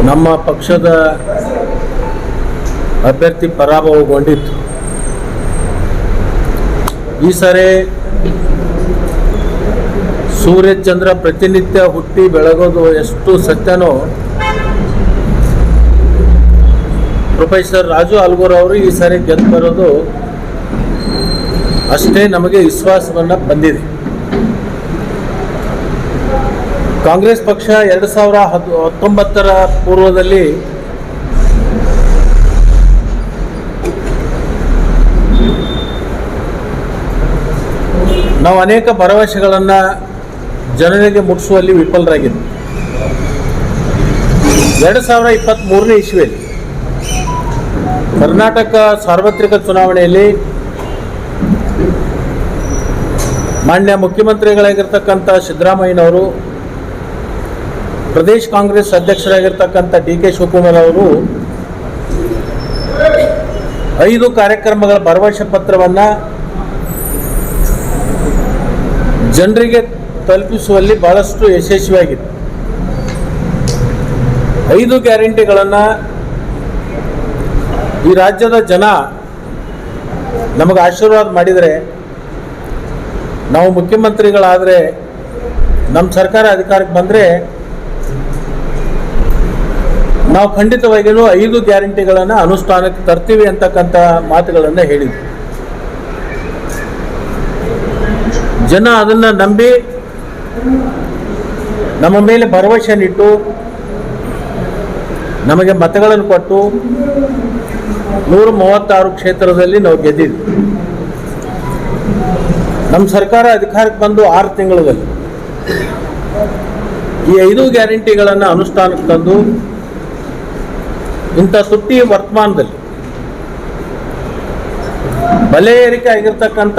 ನಮ್ಮ ಪಕ್ಷದ ಅಭ್ಯರ್ಥಿ ಪರಾಭವಗೊಂಡಿತ್ತು. ಈ ಸಾರಿ ಸೂರ್ಯಚಂದ್ರ ಪ್ರತಿನಿತ್ಯ ಹುಟ್ಟಿ ಬೆಳಗೋದು ಎಷ್ಟು ಸತ್ಯನೋ ಪ್ರೊಫೆಸರ್ ರಾಜು ಆಲ್ಗೂರ್ ಅವರು ಈ ಸಾರಿ ಗೆದ್ದು ಬರೋದು ಅಷ್ಟೇ ನಮಗೆ ವಿಶ್ವಾಸವನ್ನು ಬಂದಿದೆ. ಕಾಂಗ್ರೆಸ್ ಪಕ್ಷ 2019ರ ಪೂರ್ವದಲ್ಲಿ ನಾವು ಅನೇಕ ಭರವಸೆಗಳನ್ನು ಜನರಿಗೆ ಮುಟ್ಟಿಸುವಲ್ಲಿ ವಿಫಲರಾಗಿದ್ದೆ. 2023ನೇ ಇಸ್ವಿಯಲ್ಲಿ ಕರ್ನಾಟಕ ಸಾರ್ವತ್ರಿಕ ಚುನಾವಣೆಯಲ್ಲಿ ಮಾನ್ಯ ಮುಖ್ಯಮಂತ್ರಿಗಳಾಗಿರ್ತಕ್ಕಂಥ ಸಿದ್ದರಾಮಯ್ಯನವರು, ಪ್ರದೇಶ ಕಾಂಗ್ರೆಸ್ ಅಧ್ಯಕ್ಷರಾಗಿರ್ತಕ್ಕಂಥ DK ಶಿವಕುಮಾರ್ ಅವರು 5 ಕಾರ್ಯಕ್ರಮಗಳ ಭರವಸೆ ಪತ್ರವನ್ನು ಜನರಿಗೆ ತಲುಪಿಸುವಲ್ಲಿ ಬಹಳಷ್ಟು ಯಶಸ್ವಿಯಾಗಿದೆ. 5 ಗ್ಯಾರಂಟಿಗಳನ್ನು ಈ ರಾಜ್ಯದ ಜನ ನಮಗೆ ಆಶೀರ್ವಾದ ಮಾಡಿದರೆ, ನಾವು ಮುಖ್ಯಮಂತ್ರಿಗಳಾದರೆ, ನಮ್ಮ ಸರ್ಕಾರ ಅಧಿಕಾರಕ್ಕೆ ಬಂದರೆ ನಾವು ಖಂಡಿತವಾಗಿಯೂ 5 ಗ್ಯಾರಂಟಿಗಳನ್ನು ಅನುಷ್ಠಾನಕ್ಕೆ ತರ್ತೀವಿ ಅಂತಕ್ಕಂಥ ಮಾತುಗಳನ್ನು ಹೇಳಿದ್ವಿ. ಜನ ಅದನ್ನು ನಂಬಿ ನಮ್ಮ ಮೇಲೆ ಭರವಸೆಯನ್ನಿಟ್ಟು ನಮಗೆ ಮತಗಳನ್ನು ಕೊಟ್ಟು 136 ಕ್ಷೇತ್ರದಲ್ಲಿ ನಾವು ಗೆದ್ದಿದ್ವಿ. ನಮ್ಮ ಸರ್ಕಾರ ಅಧಿಕಾರಕ್ಕೆ ಬಂದು 6 ತಿಂಗಳಲ್ಲಿ ಈ 5 ಗ್ಯಾರಂಟಿಗಳನ್ನು ಅನುಷ್ಠಾನಕ್ಕೆ ತಂದು ಇಂಥ ತುಟ್ಟಿ ವರ್ತಮಾನದಲ್ಲಿ ಬೆಲೆ ಏರಿಕೆ ಆಗಿರ್ತಕ್ಕಂಥ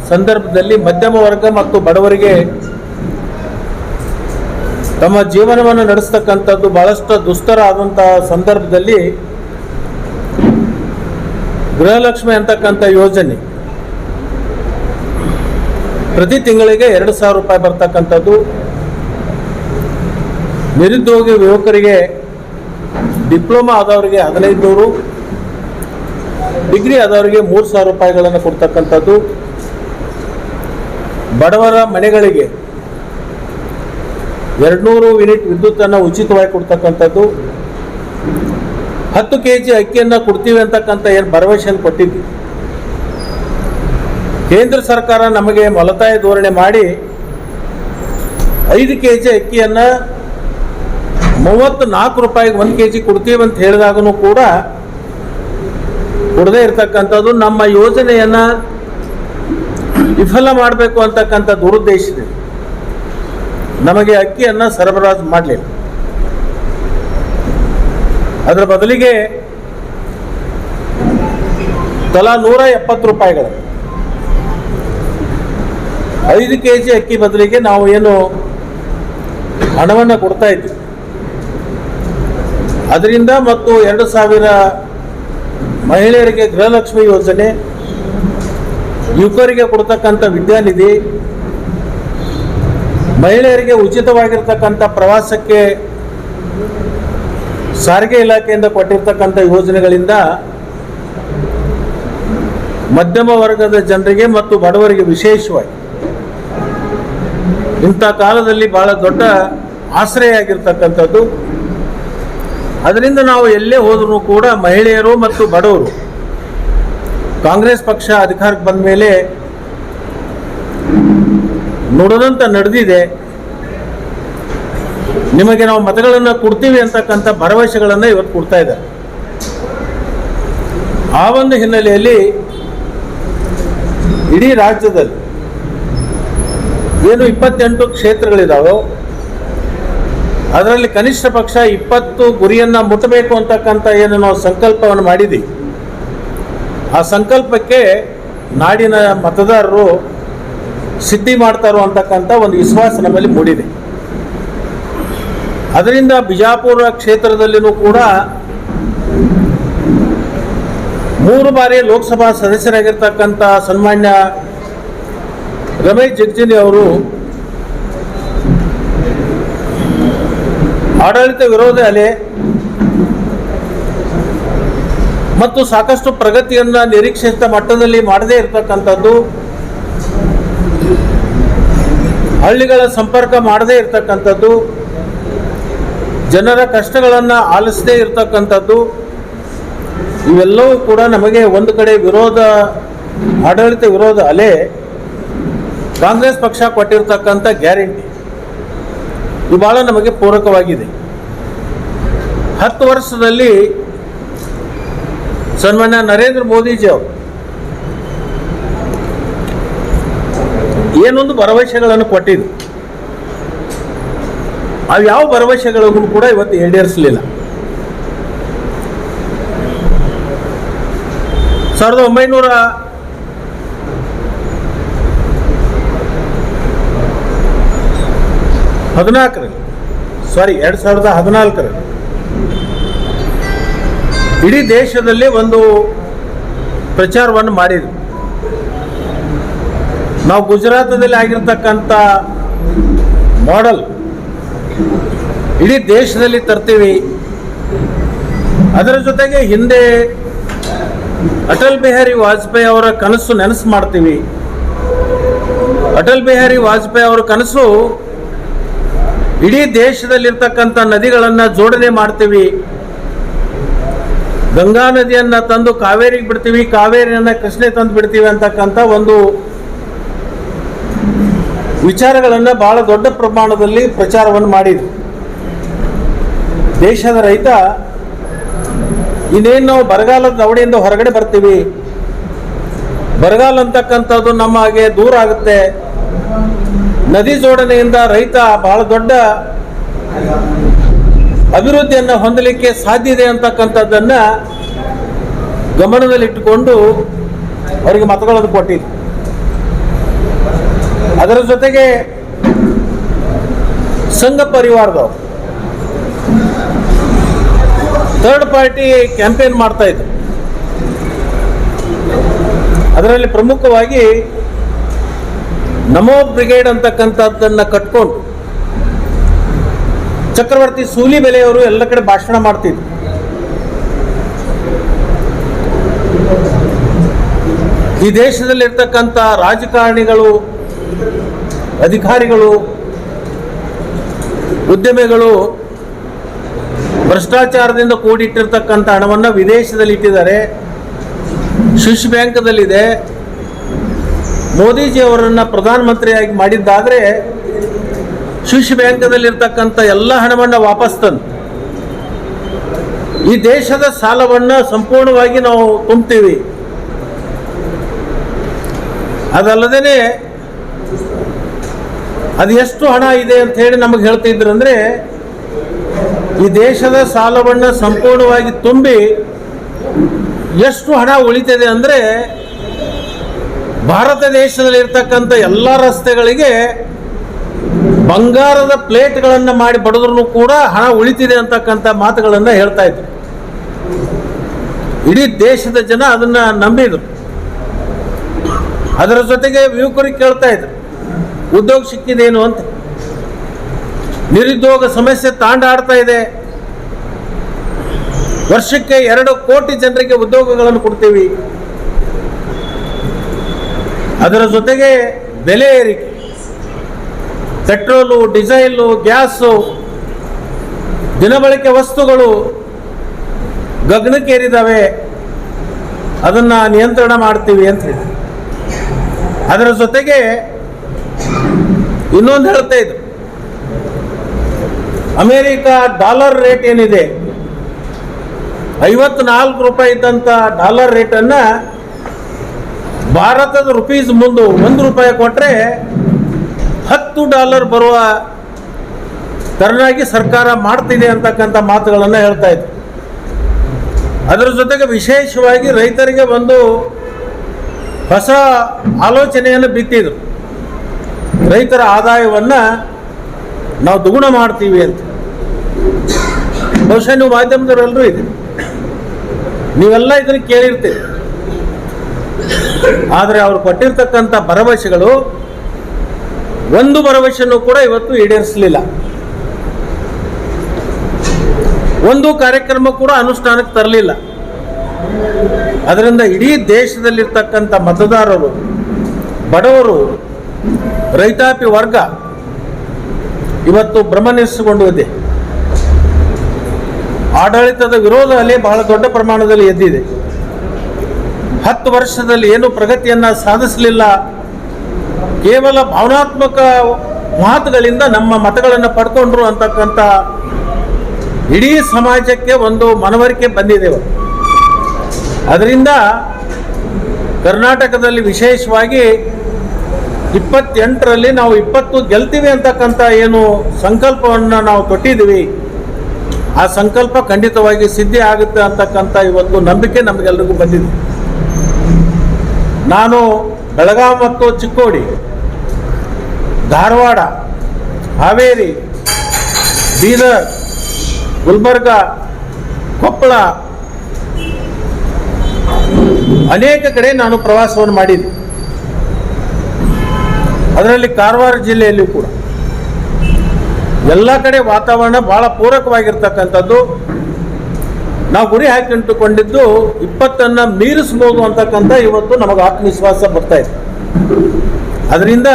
ಸಂದರ್ಭದಲ್ಲಿ ಮಧ್ಯಮ ವರ್ಗ ಮತ್ತು ಬಡವರಿಗೆ ತಮ್ಮ ಜೀವನವನ್ನು ನಡೆಸ್ತಕ್ಕಂಥದ್ದು ಬಹಳಷ್ಟು ದುಸ್ತರ ಆದಂಥ ಸಂದರ್ಭದಲ್ಲಿ ಗೃಹಲಕ್ಷ್ಮಿ ಅಂತಕ್ಕಂಥ ಯೋಜನೆ ಪ್ರತಿ ತಿಂಗಳಿಗೆ 2,000 ರೂಪಾಯಿ ಬರ್ತಕ್ಕಂಥದ್ದು, ನಿರುದ್ಯೋಗಿ ಯುವಕರಿಗೆ ಡಿಪ್ಲೊಮಾ ಆದವರಿಗೆ 1,500, ಡಿಗ್ರಿ ಆದವರಿಗೆ 3,000 ರೂಪಾಯಿಗಳನ್ನು ಕೊಡ್ತಕ್ಕಂಥದ್ದು, ಬಡವರ ಮನೆಗಳಿಗೆ 200 ಯೂನಿಟ್ ವಿದ್ಯುತ್ತನ್ನು ಉಚಿತವಾಗಿ ಕೊಡ್ತಕ್ಕಂಥದ್ದು, 10 kg ಅಕ್ಕಿಯನ್ನು ಕೊಡ್ತೀವಿ ಅಂತಕ್ಕಂಥ ಏನು ಭರವಸೆಯನ್ನು ಕೊಟ್ಟಿದ್ವಿ. ಕೇಂದ್ರ ಸರ್ಕಾರ ನಮಗೆ ಮೊಲತಾಯಿ ಧೋರಣೆ ಮಾಡಿ 5 kg ಅಕ್ಕಿಯನ್ನು 34 ರೂಪಾಯಿಗೆ 1 kg ಕೊಡ್ತೀವಿ ಅಂತ ಹೇಳಿದಾಗೂ ಕೂಡ ಕೊಡದೇ ಇರತಕ್ಕಂಥದ್ದು, ನಮ್ಮ ಯೋಜನೆಯನ್ನು ವಿಫಲ ಮಾಡಬೇಕು ಅಂತಕ್ಕಂಥ ದುರುದ್ದೇಶಿದೆ ನಮಗೆ ಅಕ್ಕಿಯನ್ನು ಸರಬರಾಜು ಮಾಡಲಿಲ್ಲ. ಅದರ ಬದಲಿಗೆ ತಲಾ 170 ರೂಪಾಯಿಗಳು 5 kg ಅಕ್ಕಿ ಬದಲಿಗೆ ನಾವು ಏನು ಹಣವನ್ನು ಕೊಡ್ತಾ ಇದ್ವಿ, ಅದರಿಂದ ಮತ್ತು 2,000 ಮಹಿಳೆಯರಿಗೆ ಗೃಹಲಕ್ಷ್ಮಿ ಯೋಜನೆ, ಯುವಕರಿಗೆ ಕೊಡ್ತಕ್ಕಂಥ ವಿದ್ಯಾನಿಧಿ, ಮಹಿಳೆಯರಿಗೆ ಉಚಿತವಾಗಿರ್ತಕ್ಕಂಥ ಪ್ರವಾಸಕ್ಕೆ ಸಾರಿಗೆ ಇಲಾಖೆಯಿಂದ ಕೊಟ್ಟಿರ್ತಕ್ಕಂಥ ಯೋಜನೆಗಳಿಂದ ಮಧ್ಯಮ ವರ್ಗದ ಜನರಿಗೆ ಮತ್ತು ಬಡವರಿಗೆ ವಿಶೇಷವಾಗಿ ಇಂಥ ಕಾಲದಲ್ಲಿ ಬಹಳ ದೊಡ್ಡ ಆಶ್ರಯ ಆಗಿರ್ತಕ್ಕಂಥದ್ದು. ಅದರಿಂದ ನಾವು ಎಲ್ಲೇ ಹೋದರೂ ಕೂಡ ಮಹಿಳೆಯರು ಮತ್ತು ಬಡವರು ಕಾಂಗ್ರೆಸ್ ಪಕ್ಷ ಅಧಿಕಾರಕ್ಕೆ ಬಂದ ಮೇಲೆ ನುಡಿದಂತ ನಡೆದಿದೆ. ನಿಮಗೆ ನಾವು ಮತಗಳನ್ನು ಕೊಡ್ತೀವಿ ಅಂತಕ್ಕಂಥ ಭರವಸೆಗಳನ್ನು ಇವತ್ತು ಕೊಡ್ತಾ ಇದ್ದಾರೆ. ಆ ಒಂದು ಹಿನ್ನೆಲೆಯಲ್ಲಿ ಇಡೀ ರಾಜ್ಯದಲ್ಲಿ ಏನು 28 ಕ್ಷೇತ್ರಗಳಿದಾವೋ ಅದರಲ್ಲಿ ಕನಿಷ್ಠ ಪಕ್ಷ 20 ಗುರಿಯನ್ನು ಮುಟ್ಟಬೇಕು ಅಂತಕ್ಕಂಥ ಏನು ನಾವು ಸಂಕಲ್ಪವನ್ನು ಮಾಡಿದ್ದೀವಿ. ಆ ಸಂಕಲ್ಪಕ್ಕೆ ನಾಡಿನ ಮತದಾರರು ಸಿದ್ಧಿ ಮಾಡ್ತಾರೋ ಅಂತಕ್ಕಂಥ ಒಂದು ವಿಶ್ವಾಸ ನಮ್ಮಲ್ಲಿ ಮೂಡಿದೆ. ಅದರಿಂದ ಬಿಜಾಪುರ ಕ್ಷೇತ್ರದಲ್ಲಿನೂ ಕೂಡ 3 ಬಾರಿ ಲೋಕಸಭಾ ಸದಸ್ಯರಾಗಿರ್ತಕ್ಕಂಥ ಸನ್ಮಾನ್ಯ ರಮೇಶ್ ಜಿಗಜಿಣಗಿ ಅವರು ಆಡಳಿತ ವಿರೋಧ ಅಲೆ ಮತ್ತು ಸಾಕಷ್ಟು ಪ್ರಗತಿಯನ್ನು ನಿರೀಕ್ಷಿತ ಮಟ್ಟದಲ್ಲಿ ಮಾಡದೇ ಇರತಕ್ಕಂಥದ್ದು, ಹಳ್ಳಿಗಳ ಸಂಪರ್ಕ ಮಾಡದೇ ಇರತಕ್ಕಂಥದ್ದು, ಜನರ ಕಷ್ಟಗಳನ್ನು ಆಲಿಸದೇ ಇರತಕ್ಕಂಥದ್ದು, ಇವೆಲ್ಲವೂ ಕೂಡ ನಮಗೆ ಒಂದು ಕಡೆ ಆಡಳಿತ ವಿರೋಧ ಅಲೆ ಕಾಂಗ್ರೆಸ್ ಪಕ್ಷ ಕೊಟ್ಟಿರ್ತಕ್ಕಂಥ ಗ್ಯಾರಂಟಿ ಇದು ಬಹಳ ನಮಗೆ ಪೂರಕವಾಗಿದೆ. 10 ವರ್ಷದಲ್ಲಿ ಸನ್ಮಾನ್ಯ ನರೇಂದ್ರ ಮೋದಿಜಿ ಅವರು ಏನೊಂದು ಭರವಸೆಗಳನ್ನು ಕೊಟ್ಟಿದ್ರು, ಅವು ಯಾವ ಭರವಸೆಗಳನ್ನು ಕೂಡ ಇವತ್ತು ಈಡೇರಿಸಲಿಲ್ಲ. 2014ರಲ್ಲಿ ಇಡೀ ದೇಶದಲ್ಲಿ ಒಂದು ಪ್ರಚಾರವನ್ನು ಮಾಡಿದ್ರು. ನಾವು ಗುಜರಾತದಲ್ಲಿ ಆಗಿರ್ತಕ್ಕಂಥ ಮಾಡೆಲ್ ಇಡೀ ದೇಶದಲ್ಲಿ ತರ್ತೀವಿ. ಅದರ ಜೊತೆಗೆ ಹಿಂದೆ ಅಟಲ್ ಬಿಹಾರಿ ವಾಜಪೇಯಿ ಅವರ ಕನಸು ನೆನಸು ಮಾಡ್ತೀವಿ. ಅಟಲ್ ಬಿಹಾರಿ ವಾಜಪೇಯಿ ಅವರ ಕನಸು ಇಡೀ ದೇಶದಲ್ಲಿರ್ತಕ್ಕಂಥ ನದಿಗಳನ್ನು ಜೋಡಣೆ ಮಾಡ್ತೀವಿ, ಗಂಗಾ ನದಿಯನ್ನು ತಂದು ಕಾವೇರಿಗೆ ಬಿಡ್ತೀವಿ, ಕಾವೇರಿಯನ್ನು ಕೃಷ್ಣೆ ತಂದು ಬಿಡ್ತೀವಿ ಅಂತಕ್ಕಂಥ ಒಂದು ವಿಚಾರಗಳನ್ನು ಬಹಳ ದೊಡ್ಡ ಪ್ರಮಾಣದಲ್ಲಿ ಪ್ರಚಾರವನ್ನು ಮಾಡಿದ್ರು. ದೇಶದ ರೈತ ಇನ್ನೇನು ನಾವು ಬರಗಾಲದ ದವಡೆಯಿಂದ ಹೊರಗಡೆ ಬರ್ತೀವಿ, ಬರಗಾಲ ಅಂತಕ್ಕಂಥದ್ದು ನಮಗೆ ದೂರ ಆಗುತ್ತೆ, ನದಿ ಜೋಡಣೆಯಿಂದ ರೈತ ಬಹಳ ದೊಡ್ಡ ಅಭಿವೃದ್ಧಿಯನ್ನು ಹೊಂದಲಿಕ್ಕೆ ಸಾಧ್ಯ ಇದೆ ಅಂತಕ್ಕಂಥದ್ದನ್ನು ಗಮನದಲ್ಲಿಟ್ಟುಕೊಂಡು ಅವರಿಗೆ ಮತಗಳನ್ನು ಕೊಟ್ಟಿದ್ರು. ಅದರ ಜೊತೆಗೆ ಸಂಘ ಪರಿವಾರದವರು ಥರ್ಡ್ ಪಾರ್ಟಿ ಕ್ಯಾಂಪೇನ್ ಮಾಡ್ತಾ ಇದ್ರು. ಅದರಲ್ಲಿ ಪ್ರಮುಖವಾಗಿ ನಮೋ ಬ್ರಿಗೇಡ್ ಅಂತಕ್ಕಂಥದ್ದನ್ನು ಕಟ್ಕೊಂಡು ಚಕ್ರವರ್ತಿ ಸೂಲಿಬೆಲೆಯವರು ಎಲ್ಲ ಕಡೆ ಭಾಷಣ ಮಾಡ್ತಿದ್ರು. ಈ ದೇಶದಲ್ಲಿರ್ತಕ್ಕಂಥ ರಾಜಕಾರಣಿಗಳು, ಅಧಿಕಾರಿಗಳು, ಉದ್ಯಮಿಗಳು ಭ್ರಷ್ಟಾಚಾರದಿಂದ ಕೂಡಿಟ್ಟಿರ್ತಕ್ಕಂಥ ಹಣವನ್ನು ವಿದೇಶದಲ್ಲಿ ಇಟ್ಟಿದ್ದಾರೆ, ಸ್ವಿಸ್ ಬ್ಯಾಂಕ್ದಲ್ಲಿದೆ. ಮೋದಿಜಿ ಅವರನ್ನು ಪ್ರಧಾನಮಂತ್ರಿಯಾಗಿ ಮಾಡಿದ್ದಾದರೆ ಸ್ವಿಸ್ ಬ್ಯಾಂಕ್ದಲ್ಲಿರ್ತಕ್ಕಂಥ ಎಲ್ಲ ಹಣವನ್ನು ವಾಪಸ್ ತಂದು ಈ ದೇಶದ ಸಾಲವನ್ನು ಸಂಪೂರ್ಣವಾಗಿ ನಾವು ತುಂಬ್ತೀವಿ. ಅದಲ್ಲದೇ ಅದು ಎಷ್ಟು ಹಣ ಇದೆ ಅಂತ ಹೇಳಿ ನಮಗೆ ಹೇಳ್ತಿದ್ರಂದ್ರೆ, ಈ ದೇಶದ ಸಾಲವನ್ನು ಸಂಪೂರ್ಣವಾಗಿ ತುಂಬಿ ಎಷ್ಟು ಹಣ ಉಳಿತಿದೆ ಅಂದರೆ, ಭಾರತ ದೇಶದಲ್ಲಿರ್ತಕ್ಕಂಥ ಎಲ್ಲ ರಸ್ತೆಗಳಿಗೆ ಬಂಗಾರದ ಪ್ಲೇಟ್ಗಳನ್ನು ಮಾಡಿ ಬಡಿದ್ರೂ ಕೂಡ ಹಣ ಉಳಿತಿದೆ ಅಂತಕ್ಕಂಥ ಮಾತುಗಳನ್ನು ಹೇಳ್ತಾ ಇದ್ರು. ಇಡೀ ದೇಶದ ಜನ ಅದನ್ನ ನಂಬಿದ್ರು. ಅದರ ಜೊತೆಗೆ ಯುವಕರಿಗೆ ಕೇಳ್ತಾ ಇದ್ರು, ಉದ್ಯೋಗ ಸಿಕ್ಕಿದೇನು ಅಂತ. ನಿರುದ್ಯೋಗ ಸಮಸ್ಯೆ ತಾಂಡಾಡ್ತಾ ಇದೆ. ವರ್ಷಕ್ಕೆ 2 ಕೋಟಿ ಜನರಿಗೆ ಉದ್ಯೋಗಗಳನ್ನು ಕೊಡ್ತೀವಿ. ಅದರ ಜೊತೆಗೆ ಬೆಲೆ ಏರಿಕೆ, ಪೆಟ್ರೋಲು, ಡೀಸೆಲು, ಗ್ಯಾಸು, ದಿನಬಳಕೆ ವಸ್ತುಗಳು ಗಗನಕ್ಕೇರಿದ್ದಾವೆ, ಅದನ್ನು ನಿಯಂತ್ರಣ ಮಾಡ್ತೀವಿ ಅಂತ ಹೇಳಿ. ಅದರ ಜೊತೆಗೆ ಇನ್ನೊಂದು ಹೇಳ್ತಾ ಇದ್ರು, ಅಮೇರಿಕ ಡಾಲರ್ ರೇಟ್ ಏನಿದೆ, 54 ರೂಪಾಯಿ ಇದ್ದಂಥ ಡಾಲರ್ ರೇಟನ್ನು ಭಾರತದ ರುಪೀಸ್ ಮುಂದೆ 1 ರೂಪಾಯಿ ಕೊಟ್ಟರೆ $10 ಬರುವ ತರನಾಗಿ ಸರ್ಕಾರ ಮಾಡ್ತಿದೆ ಅಂತಕ್ಕಂಥ ಮಾತುಗಳನ್ನು ಹೇಳ್ತಾ ಇದ್ರು. ಅದರ ಜೊತೆಗೆ ವಿಶೇಷವಾಗಿ ರೈತರಿಗೆ ಒಂದು ಹೊಸ ಆಲೋಚನೆಯನ್ನು ಬಿತ್ತಿದ್ರು. ರೈತರ ಆದಾಯವನ್ನು ನಾವು ದ್ವಿಗುಣ ಮಾಡ್ತೀವಿ ಅಂತ. ಬಹುಶಃ ನೀವು ಮಾಧ್ಯಮದವರೆಲ್ಲರೂ ಇದೆ, ನೀವೆಲ್ಲ ಇದನ್ನು ಕೇಳಿರ್ತೀರಿ. ಆದರೆ ಅವರು ಕೊಟ್ಟಿರ್ತಕ್ಕಂಥ ಭರವಸೆಗಳು ಒಂದು ಭರವಸೆಯನ್ನು ಕೂಡ ಇವತ್ತು ಈಡೇರಿಸಲಿಲ್ಲ. ಒಂದು ಕಾರ್ಯಕ್ರಮ ಕೂಡ ಅನುಷ್ಠಾನಕ್ಕೆ ತರಲಿಲ್ಲ. ಅದರಿಂದ ಇಡೀ ದೇಶದಲ್ಲಿರ್ತಕ್ಕಂಥ ಮತದಾರರು, ಬಡವರು, ರೈತಾಪಿ ವರ್ಗ ಇವತ್ತು ಭ್ರಮನಿಸಿಕೊಂಡಿದೆ. ಆಡಳಿತದ ವಿರೋಧ ಅಲೆ ಬಹಳ ದೊಡ್ಡ ಪ್ರಮಾಣದಲ್ಲಿ ಎದ್ದಿದೆ. 10 ವರ್ಷದಲ್ಲಿ ಏನು ಪ್ರಗತಿಯನ್ನು ಸಾಧಿಸಲಿಲ್ಲ, ಕೇವಲ ಭಾವನಾತ್ಮಕ ಮಾತುಗಳಿಂದ ನಮ್ಮ ಮತಗಳನ್ನು ಪಡ್ಕೊಂಡ್ರು ಅಂತಕ್ಕಂಥ ಇಡೀ ಸಮಾಜಕ್ಕೆ ಒಂದು ಮನವರಿಕೆ ಬಂದಿದೆ. ಅದರಿಂದ ಕರ್ನಾಟಕದಲ್ಲಿ ವಿಶೇಷವಾಗಿ 28ರಲ್ಲಿ ನಾವು 20 ಗೆಲ್ತೀವಿ ಅಂತಕ್ಕಂಥ ಏನು ಸಂಕಲ್ಪವನ್ನು ನಾವು ತೊಟ್ಟಿದ್ದೀವಿ, ಆ ಸಂಕಲ್ಪ ಖಂಡಿತವಾಗಿ ಸಿದ್ಧಿ ಆಗುತ್ತೆ ಅಂತಕ್ಕಂಥ ಇವತ್ತು ನಂಬಿಕೆ ನಮಗೆಲ್ಲರಿಗೂ ಬಂದಿದೆ. ನಾನು ಬೆಳಗಾವಿ ಮತ್ತು ಚಿಕ್ಕೋಡಿ, ಧಾರವಾಡ, ಹಾವೇರಿ, ಬೀದರ್, ಗುಲ್ಬರ್ಗ, ಕೊಪ್ಪಳ ಅನೇಕ ಕಡೆ ನಾನು ಪ್ರವಾಸವನ್ನು ಮಾಡಿದ್ದೆ. ಅದರಲ್ಲಿ ಕಾರವಾರ ಜಿಲ್ಲೆಯಲ್ಲಿಯೂ ಕೂಡ ಎಲ್ಲ ಕಡೆ ವಾತಾವರಣ ಬಹಳ ಪೂರಕವಾಗಿರ್ತಕ್ಕಂಥದ್ದು. ನಾವು ಗುರಿ ಹಾಕಿಟ್ಟುಕೊಂಡಿದ್ದು 20ಅನ್ನು ಮೀರಿಸ್ಬೋದು ಅಂತಕ್ಕಂಥ ಇವತ್ತು ನಮಗೆ ಆತ್ಮವಿಶ್ವಾಸ ಬರ್ತಾ ಇದೆ. ಅದರಿಂದ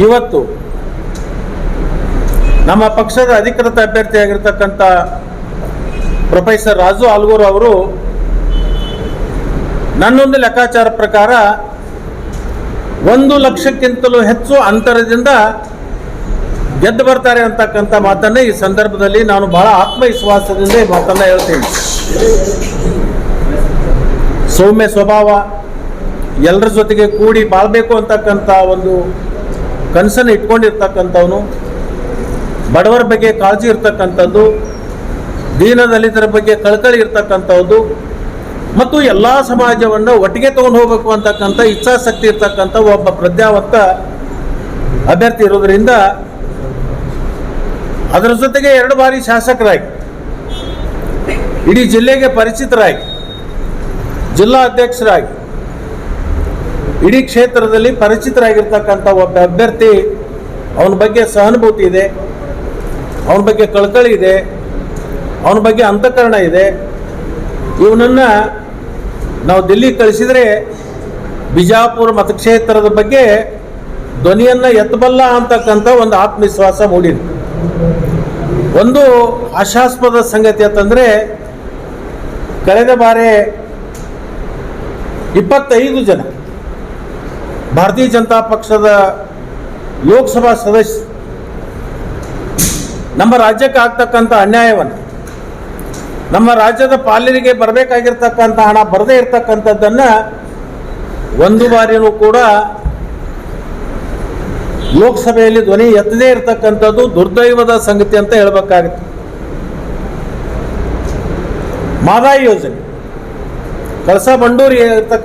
ಇವತ್ತು ನಮ್ಮ ಪಕ್ಷದ ಅಧಿಕೃತ ಅಭ್ಯರ್ಥಿಯಾಗಿರ್ತಕ್ಕಂಥ ಪ್ರೊಫೆಸರ್ ರಾಜು ಆಲ್ಗೂರ್ ಅವರು ನನ್ನೊಂದು ಲೆಕ್ಕಾಚಾರ ಪ್ರಕಾರ 1 ಲಕ್ಷಕ್ಕಿಂತಲೂ ಹೆಚ್ಚು ಅಂತರದಿಂದ ಗೆದ್ದು ಬರ್ತಾರೆ ಅಂತಕ್ಕಂಥ ಮಾತನ್ನು ಈ ಸಂದರ್ಭದಲ್ಲಿ ನಾನು ಬಹಳ ಆತ್ಮವಿಶ್ವಾಸದಿಂದ ಈ ಮಾತನ್ನು ಹೇಳ್ತೀನಿ. ಸೌಮ್ಯ ಸ್ವಭಾವ, ಎಲ್ಲರ ಜೊತೆಗೆ ಕೂಡಿ ಬಾಳ್ಬೇಕು ಅಂತಕ್ಕಂಥ ಒಂದು ಕನಸನ್ನು ಇಟ್ಕೊಂಡಿರ್ತಕ್ಕಂಥವನು, ಬಡವರ ಬಗ್ಗೆ ಕಾಳಜಿ ಇರ್ತಕ್ಕಂಥದ್ದು, ದೀನದಲಿತರ ಬಗ್ಗೆ ಕಳಕಳಿ ಇರ್ತಕ್ಕಂಥದ್ದು ಮತ್ತು ಎಲ್ಲ ಸಮಾಜವನ್ನು ಒಟ್ಟಿಗೆ ತಗೊಂಡು ಹೋಗಬೇಕು ಅಂತಕ್ಕಂಥ ಇಚ್ಛಾಶಕ್ತಿ ಇರ್ತಕ್ಕಂಥ ಒಬ್ಬ ಪ್ರಜ್ಞಾವಂತ ಅಭ್ಯರ್ಥಿ ಇರೋದರಿಂದ, ಅದರ ಜೊತೆಗೆ 2 ಬಾರಿ ಶಾಸಕರಾಗಿ, ಇಡೀ ಜಿಲ್ಲೆಗೆ ಪರಿಚಿತರಾಗಿ, ಜಿಲ್ಲಾ ಅಧ್ಯಕ್ಷರಾಗಿ, ಇಡೀ ಕ್ಷೇತ್ರದಲ್ಲಿ ಪರಿಚಿತರಾಗಿರ್ತಕ್ಕಂಥ ಒಬ್ಬ ಅಭ್ಯರ್ಥಿ, ಅವನ ಬಗ್ಗೆ ಸಹಾನುಭೂತಿ ಇದೆ, ಅವನ ಬಗ್ಗೆ ಕಳಕಳಿ ಇದೆ, ಅವನ ಬಗ್ಗೆ ಅಂತಃಕರಣ ಇದೆ. ಇವನನ್ನು ನಾವು ದಿಲ್ಲಿ ಕಳಿಸಿದರೆ ಬಿಜಾಪುರ ಮತಕ್ಷೇತ್ರದ ಬಗ್ಗೆ ಧ್ವನಿಯನ್ನು ಎತ್ತಬಲ್ಲ ಅಂತಕ್ಕಂಥ ಒಂದು ಆತ್ಮವಿಶ್ವಾಸ ಮೂಡಿದೆ. ಒಂದು ಆಶಾಸ್ಪದ ಸಂಗತಿ ಅಂತಂದರೆ, ಕಳೆದ ಬಾರಿ 25 ಜನ ಭಾರತೀಯ ಜನತಾ ಪಕ್ಷದ ಲೋಕಸಭಾ ಸದಸ್ಯ ನಮ್ಮ ರಾಜ್ಯಕ್ಕೆ ಆಗ್ತಕ್ಕಂಥ ಅನ್ಯಾಯವನ್ನು, ನಮ್ಮ ರಾಜ್ಯದ ಪಾಲನೆಗೆ ಬರಬೇಕಾಗಿರ್ತಕ್ಕಂಥ ಹಣ ಬರದೇ ಇರತಕ್ಕಂಥದ್ದನ್ನು ಒಂದು ಬಾರಿಯೂ ಕೂಡ ಲೋಕಸಭೆಯಲ್ಲಿ ಧ್ವನಿ ಎತ್ತದೇ ಇರತಕ್ಕಂಥದ್ದು ದುರ್ದೈವದ ಸಂಗತಿ ಅಂತ ಹೇಳಬೇಕಾಗುತ್ತೆ. ಮಾದಾಯಿ ಯೋಜನೆ, ಕಳಸಾ ಬಂಡೂರಿ ಇರ್ತಕ್ಕಂಥ